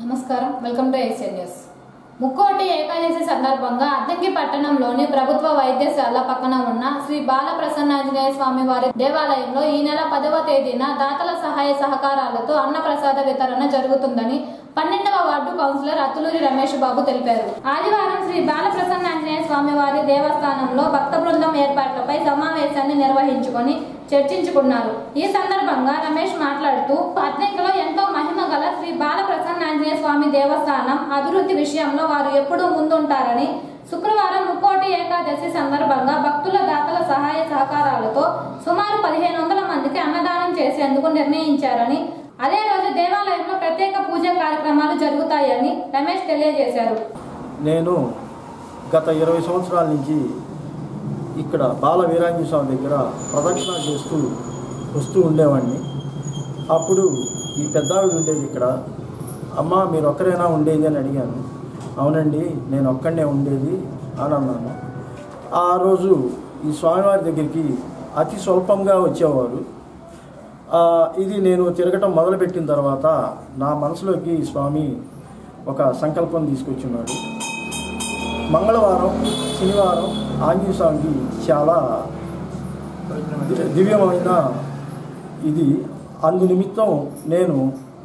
నమస్కారం, welcome to Asian news. Mukkoti Ekadashi సందర్భంగా అద్దంకి పట్టణంలోని ప్రభుత్వ వైద్యశాల పక్కన ఉన్న శ్రీ బాల ప్రసన్నాంజనేయ స్వామి వారి దేవాలయంలో ఈ నెల 10వ తేదీన దాతల సహాయ సహకారాలతో అన్నప్రసాద వితరణ జరుగుతుందని 12వ వార్డు కౌన్సిలర్ అతులూరి రమేష్ బాబు తెలిపారు. ఆదివారం శ్రీ బాల ప్రసన్నాంజనేయ స్వామి వారి దేవస్థానంలో భక్త బృందం ఏర్పాట్లపై సమావేశాన్ని నిర్వహించుకొని చర్చించుకున్నారు. ఈ సందర్భంగా రమేష్ మాట్లాడుతూ అద్దంకిలో ఎంతో మహిమ గల శ్రీ బాల ప్రసన్నాంజనేయ స్వామి దేవస్థానం అభివృద్ధి విషయంలో వారు ఎప్పుడూ ముందుంటారని, శుక్రవారం ముక్కోటి ఏకాదశి సందర్భంగా భక్తుల దాతల సహాయ సహకారాలతో సుమారు 1500 మందికి అన్నదానం చేసేందుకు నిర్ణయించారని, అదే రోజు దేవాలయంలో ప్రత్యేక పూజ కార్యక్రమాలు జరుగుతాయని రమేష్ తెలియజేశారు. నేను గత 20 సంవత్సరాల నుంచి ఇక్కడ బాల వీరాంజనేయ స్వామి దగ్గర ప్రదక్షిణ చేస్తూ వస్తూ ఉండేవాడిని. అప్పుడు ఈ పెద్దావిడ ఉండేది ఇక్కడ. అమ్మ, మీరు ఒక్కరైనా ఉండేది అని అడిగాను. అవునండి, నేను ఒక్కడనే ఉండేది అని అన్నాను. ఆ రోజు ఈ స్వామివారి దగ్గరికి అతి స్వల్పంగా వచ్చేవారు. ఇది నేను తిరగటం మొదలుపెట్టిన తర్వాత నా మనసులోకి స్వామి ఒక సంకల్పం తీసుకొచ్చున్నాడు. మంగళవారం, శనివారం ఆంజనేయ స్వామికి చాలా దివ్యమైన ఇది. అందు నిమిత్తం నేను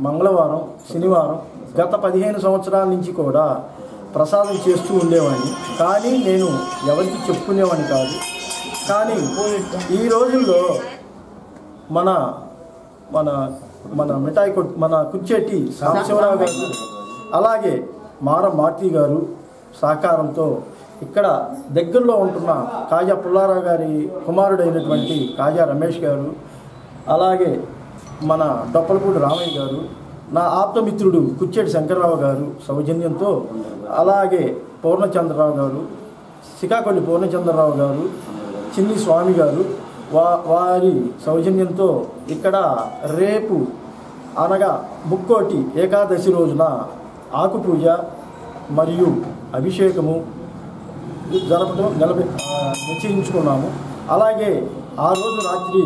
మంగళవారం, శనివారం గత 15 సంవత్సరాల నుంచి కూడా ప్రసాదం చేస్తూ ఉండేవాడిని. కానీ నేను ఎవరికి చెప్పుకునేవాడిని కాదు. కానీ ఈ రోజుల్లో మన మన మన మిఠాయి మన కుచ్చేటి సాంబశివరావు గారు, అలాగే మారం మార్తి గారు సహకారంతో ఇక్కడ దగ్గరలో ఉంటున్న కాజా పుల్లారావు గారి కుమారుడైనటువంటి కాజా రమేష్ గారు, అలాగే మన డొప్పలపూడి రామయ్య గారు, నా ఆప్తమిత్రుడు కుచ్చేటి శంకర్రావు గారు సౌజన్యంతో, అలాగే పూర్ణచంద్రరావు గారు, శ్రీకాకుళం పూర్ణచంద్రరావు గారు, చిన్ని స్వామి గారు వారి సౌజన్యంతో ఇక్కడ రేపు అనగా ముక్కోటి ఏకాదశి రోజున ఆకుపూజ మరియు అభిషేకము జరపడం నిశ్చయించుకున్నాము. అలాగే ఆ రోజు రాత్రి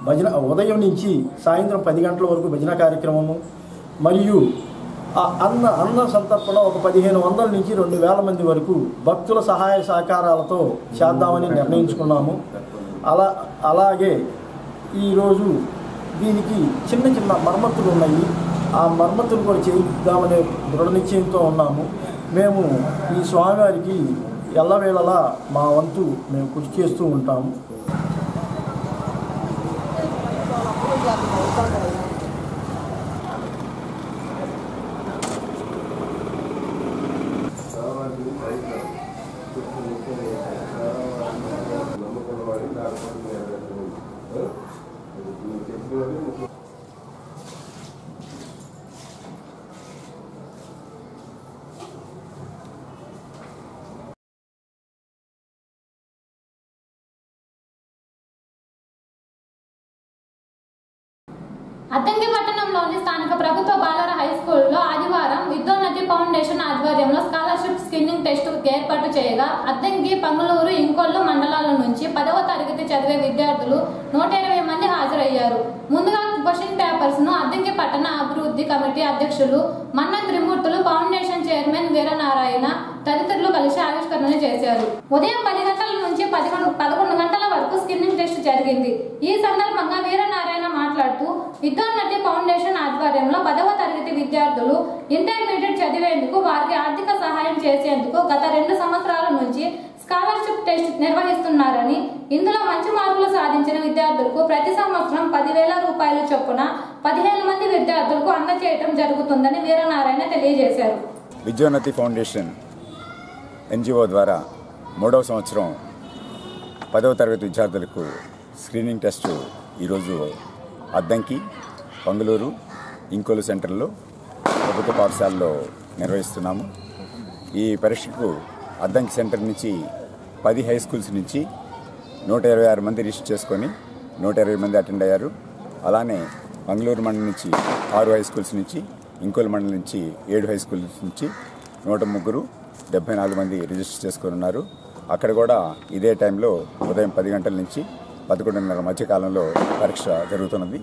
భజన, ఉదయం నుంచి సాయంత్రం 10 గంటల వరకు భజన కార్యక్రమము మరియు అన్న సంతర్పణ ఒక 1500 నుంచి 2000 మంది వరకు భక్తుల సహాయ సహకారాలతో చేద్దామని నిర్ణయించుకున్నాము. అలాగే ఈరోజు దీనికి చిన్న చిన్న మరమ్మతులు ఉన్నాయి. ఆ మరమ్మతులు కూడా చేద్దామనే దృఢ నిశ్చయంతో ఉన్నాము. మేము ఈ స్వామివారికి ఎల్లవేళలా మా వంతు మేము కృషి చేస్తూ ఉంటాము. అద్దంకి పట్టణంలోని స్థానిక ప్రభుత్వ బాలర హై స్కూల్లో ఆదివారం విద్యోన్నతి ఫౌండేషన్ ఆధ్వర్యంలో స్కాలర్షిప్ స్క్రీనింగ్ టెస్ట్ ఏర్పాటు చేయగా అద్దంకి, పంగులూరు, ఇంకొల్లు మండలాల నుంచి 10వ తరగతి చదివే విద్యార్థులు 120 మంది హాజరయ్యారు. ముందుగా క్వశ్చన్ పేపర్స్ ను అద్దంకి పట్టణ అభివృద్ధి కమిటీ అధ్యక్షులు మన్న త్రిమూర్తులు, ఫౌండేషన్ చైర్మన్ వీరనారాయణ తదితరులు కలిసి ఆవిష్కరణ చేశారు. ఉదయం 10 గంటల నుంచి 11 గంటల వరకు స్క్రీనింగ్ టెస్ట్ జరిగింది. ఈ సందర్భంగా వీరనారాయణ మాట్లాడుతూ విద్యోన్నతి ఫౌండేషన్ ఆధ్వర్యంలో 10వ తరగతి విద్యార్థులు ఇంటర్మీడియట్ చదివేందుకు వారికి ఆర్థిక సహాయం చేసేందుకు గత 2 సంవత్సరాల నుంచి స్కాలర్షిప్ టెస్ట్ నిర్వహిస్తున్నారని, ఇందులో మంచి మార్కులు సాధించిన విద్యార్థులకు ప్రతి సంవత్సరం 10,000 రూపాయలు చొప్పున 15 మంది విద్యార్థులకు అందజేయడం జరుగుతుందని వీరనారాయణ తెలియజేశారు. విద్యోన్నతి ఫౌండేషన్ ఎన్జిఓ ద్వారా 3వ సంవత్సరం 10వ తరగతి విద్యార్థులకు స్క్రీనింగ్ టెస్టు ఈరోజు అద్దంకి, పంగులూరు, ఇంకోలు సెంటర్లో ప్రభుత్వ పాఠశాలలో నిర్వహిస్తున్నాము. ఈ పరీక్షకు అద్దంకి సెంటర్ నుంచి 10 హై స్కూల్స్ నుంచి 126 మంది రిజిస్టర్ చేసుకొని 120 మంది అటెండ్ అయ్యారు. అలానే మంగళూరు మండలం నుంచి 6 హై స్కూల్స్ నుంచి, ఇంకోలు మండలం నుంచి 7 హై స్కూల్స్ నుంచి 103 74 మంది రిజిస్టర్ చేసుకొని ఉన్నారు. అక్కడ కూడా ఇదే టైంలో ఉదయం 10 గంటల నుంచి 11:30 మధ్యకాలంలో పరీక్ష జరుగుతున్నది.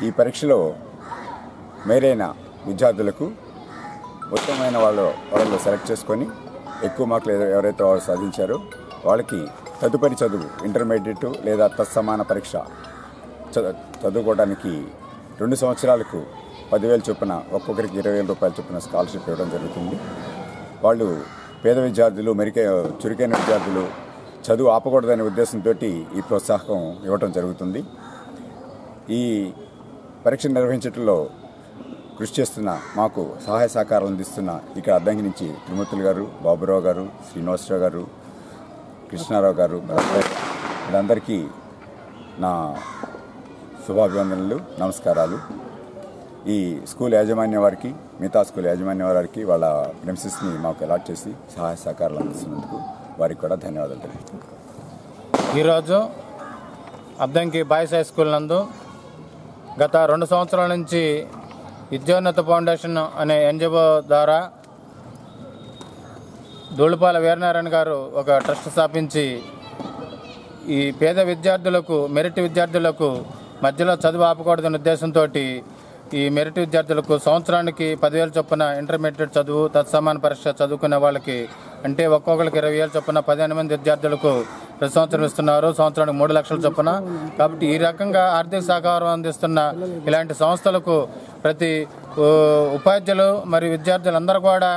ఈ పరీక్షలో మేరైన విద్యార్థులకు ఉత్తమమైన వాళ్ళు సెలెక్ట్ చేసుకొని ఎక్కువ మార్కులు ఎవరైతే వాళ్ళు సాధించారో వాళ్ళకి తదుపరి చదువు ఇంటర్మీడియట్ లేదా తత్సమాన పరీక్ష చదువుకోవడానికి 2 సంవత్సరాలకు 10,000 చొప్పున ఒక్కొక్కరికి 20,000 రూపాయల చొప్పున స్కాలర్షిప్ ఇవ్వడం జరుగుతుంది. వాళ్ళు పేద విద్యార్థులు చురుకైన విద్యార్థులు చదువు ఆపకూడదనే ఉద్దేశంతో ఈ ప్రోత్సాహకం ఇవ్వడం జరుగుతుంది. ఈ పరీక్ష నిర్వహించడంలో కృషి చేస్తున్న మాకు సహాయ సహకారాలు అందిస్తున్న ఇక్కడ అద్దంకి నుంచి త్రిమూర్తులు గారు, బాబురావు గారు, శ్రీనివాసరావు గారు, కృష్ణారావు గారు, వీళ్ళందరికీ నా శుభాభివందనలు, నమస్కారాలు. ఈ స్కూల్ యాజమాన్య వారికి, మిగతా స్కూల్ యాజమాన్య వారికి వాళ్ళ ప్రిన్సిపల్స్ని మాకు అలాట్ చేసి సహాయ సహకారాలు అందిస్తున్నందుకు వారికి కూడా ధన్యవాదాలు తెలుపుతున్నాను. ఈరోజు అద్దంకి బాయ్స్ హై స్కూల్ నందు గత 2 సంవత్సరాల నుంచి విద్యోన్నత ఫౌండేషన్ అనే ఎన్జిఓ ద్వారా దూళపాల వీరనారాయణ గారు ఒక ట్రస్ట్ స్థాపించి ఈ పేద విద్యార్థులకు, మెరిట్ విద్యార్థులకు మధ్యలో చదువు ఆపకూడదనే ఉద్దేశంతో ఈ మెరిట్ విద్యార్థులకు సంవత్సరానికి 10,000 చొప్పున ఇంటర్మీడియట్ చదువు తత్సమాన పరీక్ష చదువుకునే వాళ్ళకి అంటే ఒక్కొక్కరికి 20,000 చొప్పున 15 మంది విద్యార్థులకు ప్రతి సంవత్సరం ఇస్తున్నారు. సంవత్సరానికి 3 లక్షల చొప్పున. కాబట్టి ఈ రకంగా ఆర్థిక సహకారం అందిస్తున్న ఇలాంటి సంస్థలకు ప్రతి ఉపాధ్యాయులు మరియు విద్యార్థులందరూ కూడా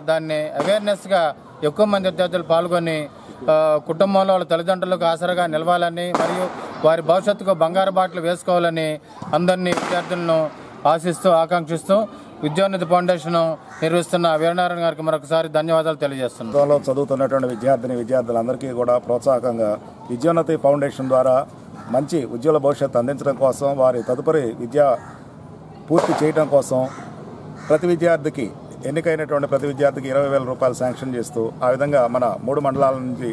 దాన్ని అవేర్నెస్గా ఎక్కువ మంది విద్యార్థులు పాల్గొని కుటుంబంలో వాళ్ళ తల్లిదండ్రులకు ఆసరాగా నిలవాలని మరియు వారి భవిష్యత్తుకు బంగారు బాటలు వేసుకోవాలని అందరినీ విద్యార్థులను ఆశిస్తూ ఆకాంక్షిస్తూ విద్యోన్నతి ఫౌండేషన్ నిర్వహిస్తున్న వీరనారాయణ గారికి మరొకసారి ధన్యవాదాలు తెలియజేస్తున్నాను. చదువుతున్నటువంటి విద్యార్థులందరికీ కూడా ప్రోత్సాహకంగా విద్యోన్నతి ఫౌండేషన్ ద్వారా మంచి ఉజ్వల భవిష్యత్తు అందించడం కోసం, వారి తదుపరి విద్య పూర్తి చేయడం కోసం ప్రతి విద్యార్థికి ఎన్నికైనటువంటి ప్రతి విద్యార్థికి 20,000 రూపాయలు శాంక్షన్ చేస్తూ ఆ విధంగా మన 3 మండలాల నుంచి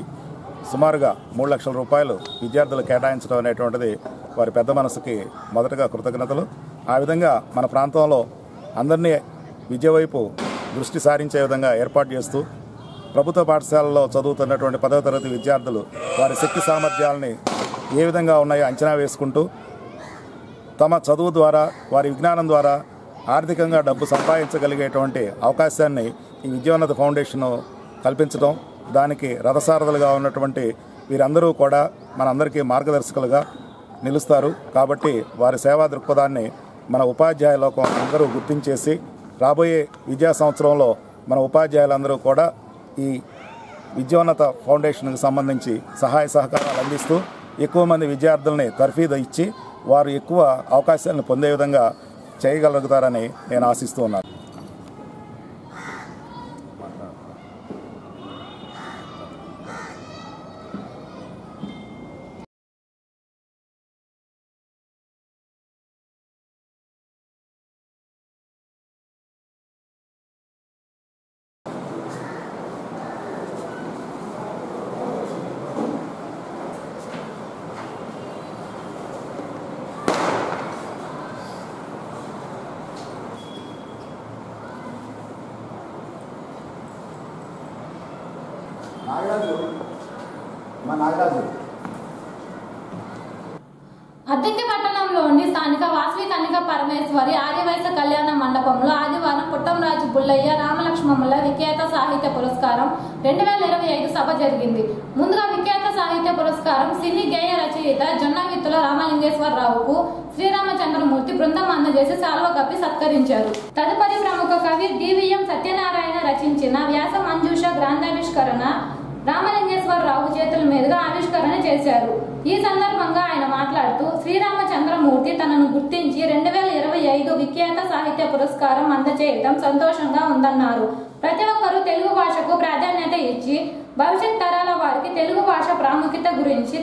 సుమారుగా 3 లక్షల రూపాయలు విద్యార్థులు కేటాయించడం అనేటువంటిది వారి పెద్ద మనసుకి మొదటగా కృతజ్ఞతలు. ఆ విధంగా మన ప్రాంతంలో అందరినీ విద్య వైపు దృష్టి సారించే విధంగా ఏర్పాటు చేస్తూ ప్రభుత్వ పాఠశాలలో చదువుతున్నటువంటి 10వ తరగతి విద్యార్థులు వారి శక్తి సామర్థ్యాలని ఏ విధంగా ఉన్నాయో అంచనా వేసుకుంటూ తమ చదువు ద్వారా, వారి విజ్ఞానం ద్వారా ఆర్థికంగా డబ్బు సంపాదించగలిగేటువంటి అవకాశాన్ని ఈ విద్యోన్నత ఫౌండేషన్ కల్పించడం, దానికి రథసారథులుగా ఉన్నటువంటి వీరందరూ కూడా మనందరికీ మార్గదర్శకులుగా నిలుస్తారు. కాబట్టి వారి సేవా దృక్పథాన్ని మన ఉపాధ్యాయ లోకం అందరూ గుర్తించేసి రాబోయే విద్యా సంవత్సరంలో మన ఉపాధ్యాయులందరూ కూడా ఈ విద్యోన్నత ఫౌండేషన్కి సంబంధించి సహాయ సహకారాలు అందిస్తూ ఎక్కువ మంది విద్యార్థుల్ని తర్ఫీదు ఇచ్చి వారు ఎక్కువ అవకాశాలను పొందే విధంగా చేయగలుగుతారని నేను ఆశిస్తూ ఉన్నాను. అద్దంకి పట్టణంలోని స్థానిక వాసవి కన్యక పరమేశ్వరి ఆదివైశ్య కళ్యాణ మండపంలో ఆదివారం పుట్టంరాజు బుల్లయ్య రామలక్ష్మమ్మల విఖ్యాత సాహిత్య పురస్కారం 2025 సభ జరిగింది. ముందుగా విఖ్యాత సాహిత్య పురస్కారం సినీ గేయ రచయిత జొన్నవిత్తుల రామలింగేశ్వరరావుకు శ్రీరామచంద్రమూర్తి బృందం అందజేసి శాల్వ కప్పి సత్కరించారు. తదుపరి ప్రముఖ కవి డివిఎం సత్యనారాయణ రచించిన వ్యాస మంజూష గ్రంథావిష్కరణ రామలింగేశ్వరరావు చేతుల మీదుగా ఆవిష్కరణ చేశారు. ఈ సందర్భంగా ఆయన మాట్లాడుతూ శ్రీరామచంద్రమూర్తి తనను గుర్తించి 2025 విఖ్యాత సాహిత్య పురస్కారం అందజేయడం సంతోషంగా ఉందన్నారు. ప్రతి ఒక్కరూ తెలుగు భాషకు ప్రాధాన్యత ఇచ్చి భవిష్యత్ తరాల వారికి తెలుగు భాష ప్రాముఖ్యత గురించి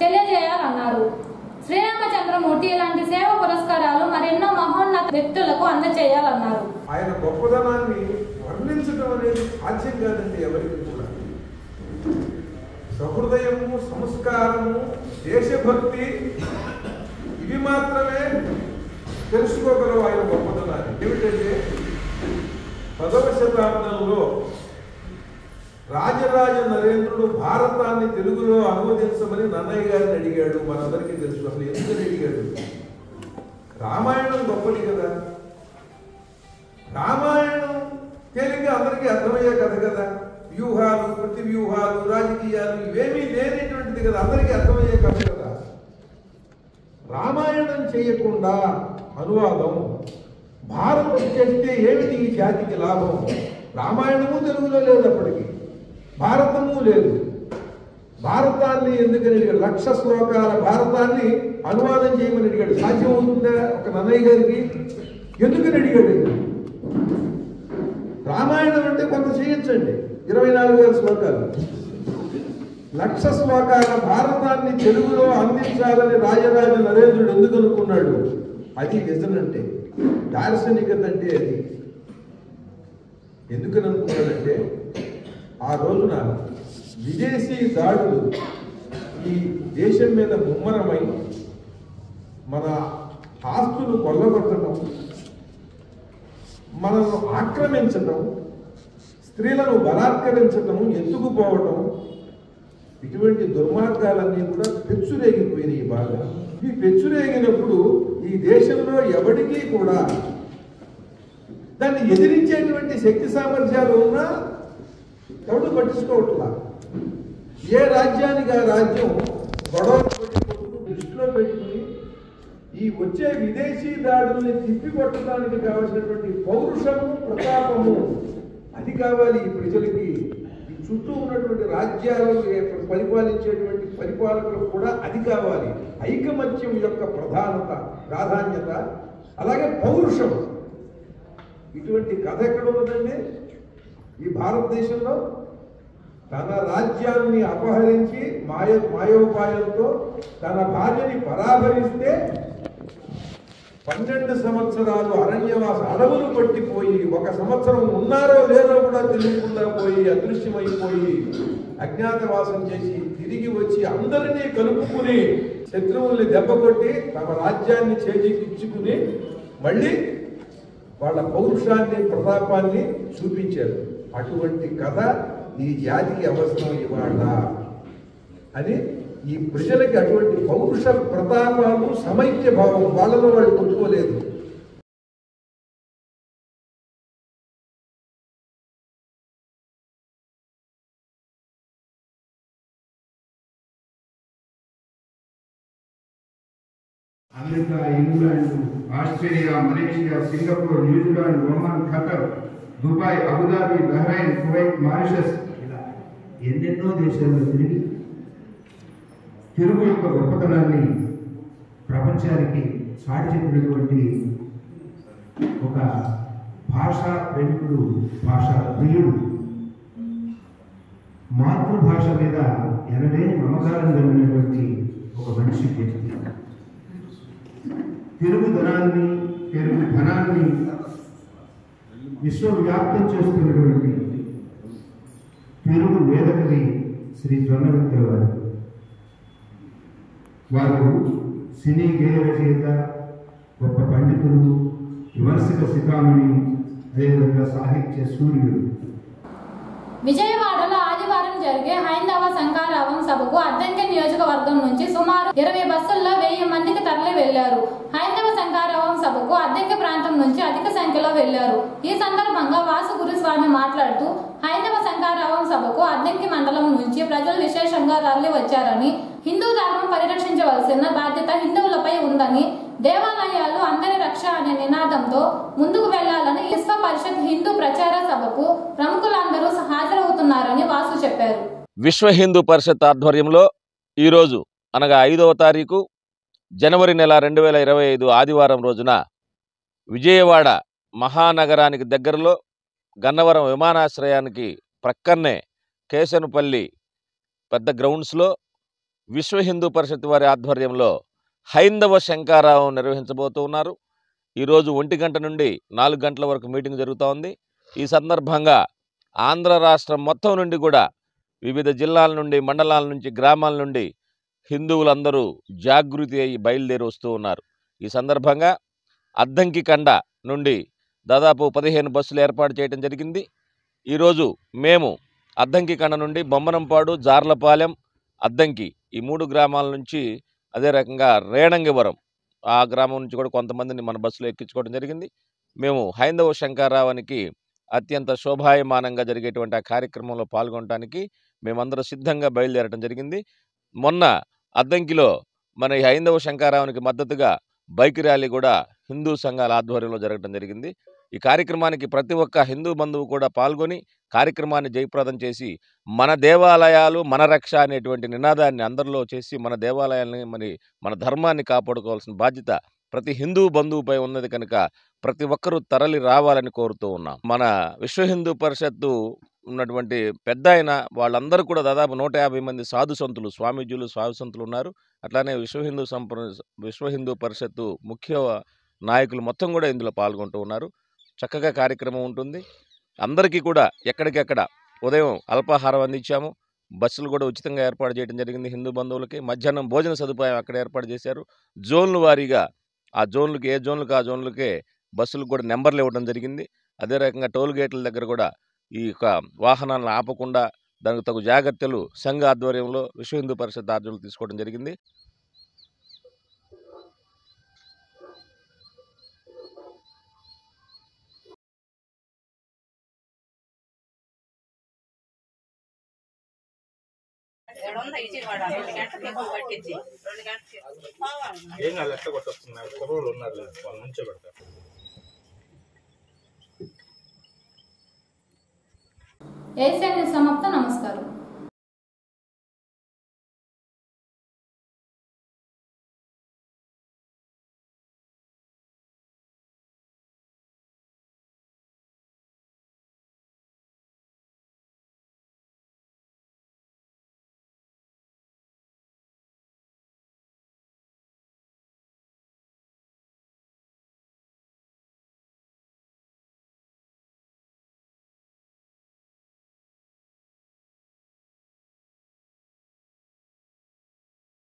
తెలియజేయాలన్నారు. శ్రీరామచంద్రమూర్తి ఇలాంటి సేవా పురస్కారాలు మరెన్నో మహోన్నత వ్యక్తులకు అందజేయాలన్నారు. ఆయన గొప్పదనాన్ని వర్ణించడం అనేది సాధ్యం కాదండి ఎవరికి కూడా. సహృదయము, సంస్కారము, దేశభక్తి ఇవి మాత్రమే తెలుసుకోగలవు ఆయన గొప్పదనాన్ని. ఏమిటంటే 10వ శతాబ్దంలో రాజరాజ నరేంద్రుడు భారతాన్ని తెలుగులో అనువదించమని నన్నయ్య గారిని అడిగాడు. మనందరికీ తెలుసు. అసలు ఎందుకని అడిగాడు? రామాయణం గొప్పది కదా. రామాయణం తేలిగ్గా అందరికీ అర్థమయ్యే కథ కదా. వ్యూహాలు, ప్రతి వ్యూహాలు, రాజకీయాలు ఇవేమీ లేనిటువంటిది కదా, అందరికీ అర్థమయ్యే కథ కదా. రామాయణం చేయకుండా అనువాదం భారతం చేస్తే ఏమిటి ఈ జాతికి లాభం? రామాయణము తెలుగులో లేదు, అప్పటికి భారతము లేదు. భారతాన్ని ఎందుకని అడిగాడు? 1,00,000 శ్లోకాల భారతాన్ని అనువాదం చేయమని అడిగాడు. సాధ్యం అవుతుందా ఒక నన్నయ్య గారికి? ఎందుకని అడిగాడు? రామాయణం అంటే కొంత చేయొచ్చండి, 24,000 శ్లోకాలు. 1,00,000 శ్లోకాల భారతాన్ని తెలుగులో అందించాలని రాజరాజ నరేంద్రుడు ఎందుకు అనుకున్నాడు? అది విజన్ అంటే, దార్శనికత అంటే అది. ఎందుకని అనుకున్నాడంటే, ఆ రోజున విదేశీ దాడులు ఈ దేశం మీద ముమ్మరమై మన ఆస్తులు కొల్లగొట్టడం, మనను ఆక్రమించటం, స్త్రీలను బలాత్కరించటం, ఎత్తుకుపోవటం, ఇటువంటి దుర్మార్గాలన్నీ కూడా పెచ్చురేగిపోయినాయి బాగా. ఈ పెచ్చురేగినప్పుడు ఈ దేశంలో ఎవరికీ కూడా దాన్ని ఎదిరించేటువంటి శక్తి సామర్థ్యాలు ఉన్నా ఎవడు పట్టించుకోవట్లా. ఏ రాజ్యానికి ఆ రాజ్యం గొడవలు దృష్టిలో పెట్టుకుని ఈ వచ్చే విదేశీ దాడుల్ని తిప్పికొట్టడానికి కావలసినటువంటి పౌరుషము, ప్రతాపము అది కావాలి ఈ ప్రజలకి. ఈ చుట్టూ ఉన్నటువంటి రాజ్యాలను పరిపాలించేటువంటి పరిపాలకులకు కూడా అది కావాలి. ఐకమత్యం యొక్క ప్రాధాన్యత, అలాగే పౌరుషం. ఇటువంటి కథ ఎక్కడ ఉన్నదండి ఈ భారతదేశంలో? తన రాజ్యాన్ని అపహరించి మాయోపాయంతో తన భార్యని పరాభరిస్తే 12 సంవత్సరాలు అరణ్యవాస అడవులు పట్టిపోయి, 1 సంవత్సరం ఉన్నారో లేదో కూడా తెలియకుండా పోయి, అదృశ్యమైపోయి అజ్ఞాతవాసం చేసి తిరిగి వచ్చి అందరినీ కలుపుకుని శత్రువుల్ని దెబ్బకొట్టి తమ రాజ్యాన్ని చేజిక్కించుకుని మళ్ళీ వాళ్ళ పౌరుషాన్ని, ప్రతాపాన్ని చూపించారు. అటువంటి కథ ఈ జాతికి అవసరం ఇవాళ అని ఈ ప్రజలకి అటువంటి పౌరుష ప్రతాపాలు, సమైక్య భావం వాళ్ళలో వాళ్ళు కొట్టుకోలేదు. America, England, Australia, Malaysia, Singapore, New Zealand, Oman, Qatar, Dubai, Abu Dhabi, Bahrain, Kuwait, Mauritius, ఇలా ఎన్నెన్నో దేశాల్లో తిరిగి తెలుగు యొక్క గొప్పతనాన్ని ప్రపంచానికి చాటి చెప్పినటువంటి ఒక భాషా ప్రేమికుడు, భాషా ప్రియుడు, మాతృభాష మీద ఎనలేని మమకారం కలిగినటువంటి ఒక మనిషి వ్యక్తి. తెలుగుదనాన్ని, తెలుగు ధనాన్ని విశ్వవ్యాప్తం చేస్తున్నటువంటి తెలుగు వేదకవి శ్రీ జొన్నవిద్య వారు. వారు సినీ గేయ రచయిత, గొప్ప పండితులు, విమర్శక శిఖామణి, అదేవిధంగా సాహిత్య సూర్యుడు. విజయవాడలో ఆదివారం జరిగే హైందవ శంకరావం సభకు అద్దంకి నియోజకవర్గం నుంచి సుమారు 20 బస్సుల్లో 1000 మందికి తరలి వెళ్లారు. హైందవ శంకరావం సభకు అద్దంకి ప్రాంతం నుంచి అధిక సంఖ్యలో వెళ్లారు. ఈ సందర్భంగా వాసు గురుస్వామి మాట్లాడుతూ, హైందవ శంకరావం సభకు అద్దంకి మండలం నుంచి ప్రజలు విశేషంగా తరలి వచ్చారని, హిందూ ధర్మం పరిరక్షించవలసిన బాధ్యత హిందువులపై ఉందని, దేవాలయాలు అందరి రక్ష అనే నినాదంతో ముందుకు వెళ్లాలని విశ్వ పరిషత్ హిందూ ప్రచార సభకు ప్రముఖులందరూ హాజరవుతున్నారని వాసు చెప్పారు. విశ్వ హిందూ పరిషత్ ఆధ్వర్యంలో ఈరోజు అనగా 5వ తారీఖు జనవరి నెల 2025 ఆదివారం రోజున విజయవాడ మహానగరానికి దగ్గరలో గన్నవరం విమానాశ్రయానికి ప్రక్కనే కేశనపల్లి పెద్ద గ్రౌండ్స్లో విశ్వ హిందూ పరిషత్ వారి ఆధ్వర్యంలో హైందవ శంకరావం నిర్వహించబోతూ ఉన్నారు. ఈరోజు 1 గంట నుండి 4 గంటల వరకు మీటింగ్ జరుగుతూ ఉంది. ఈ సందర్భంగా ఆంధ్ర రాష్ట్రం మొత్తం నుండి కూడా వివిధ జిల్లాల నుండి, మండలాల నుంచి, గ్రామాల నుండి హిందువులందరూ జాగృతి అయ్యి బయలుదేరి వస్తూ ఉన్నారు. ఈ సందర్భంగా అద్దంకి కండ నుండి దాదాపు 15 బస్సులు ఏర్పాటు చేయడం జరిగింది. ఈరోజు మేము అద్దంకి కండ నుండి బొమ్మనంపాడు, జార్లపాలెం, అద్దంకి ఈ 3 గ్రామాల నుంచి, అదే రకంగా రేణంగివరం ఆ గ్రామం నుంచి కూడా కొంతమందిని మన బస్సులో ఎక్కించుకోవడం జరిగింది. మేము హైందవ శంకరావానికి అత్యంత శోభాయమానంగా జరిగేటువంటి ఆ కార్యక్రమంలో పాల్గొనడానికి మేమందరం సిద్ధంగా బయలుదేరడం జరిగింది. మొన్న అద్దంకిలో మన ఈ హైందవ శంకారావునికి మద్దతుగా బైక్ ర్యాలీ కూడా హిందూ సంఘాల ఆధ్వర్యంలో జరగడం జరిగింది. ఈ కార్యక్రమానికి ప్రతి ఒక్క హిందూ బంధువు కూడా పాల్గొని కార్యక్రమాన్ని జయప్రదం చేసి మన దేవాలయాలు మన రక్ష అనేటువంటి నినాదాన్ని అందరిలో చేసి మన దేవాలయాల్ని మన ధర్మాన్ని కాపాడుకోవాల్సిన బాధ్యత ప్రతి హిందూ బంధువుపై ఉన్నది కనుక ప్రతి ఒక్కరూ తరలి రావాలని కోరుతూ ఉన్నాం. మన విశ్వ హిందూ పరిషత్తు ఉన్నటువంటి పెద్ద ఆయన వాళ్ళందరూ కూడా దాదాపు 150 మంది సాధు సంతులు, స్వామీజీలు, సాధు సంతులు ఉన్నారు. అట్లానే విశ్వ హిందూ పరిషత్తు ముఖ్య నాయకులు మొత్తం కూడా ఇందులో పాల్గొంటూ ఉన్నారు. చక్కగా కార్యక్రమం ఉంటుంది. అందరికీ కూడా ఎక్కడికెక్కడ ఉదయం అల్పాహారం అందించాము. బస్సులు కూడా ఉచితంగా ఏర్పాటు చేయడం జరిగింది హిందూ బంధువులకి. మధ్యాహ్నం భోజన సదుపాయం అక్కడ ఏర్పాటు చేశారు. జోన్లు వారీగా ఆ జోన్లకి ఏ జోన్లకు ఆ జోన్లకే బస్సులకు కూడా నెంబర్లు ఇవ్వడం జరిగింది. అదే రకంగా టోల్ గేట్ల దగ్గర కూడా ఈ యొక్క వాహనాలను ఆపకుండా దానికి తగు జాగ్రత్తలు సంఘ ఆధ్వర్యంలో విశ్వ హిందూ పరిషత్ ఆధ్వర్యంలో తీసుకోవడం జరిగింది. ఏసీ న్యూస్ సమాప్తం. నమస్కారం.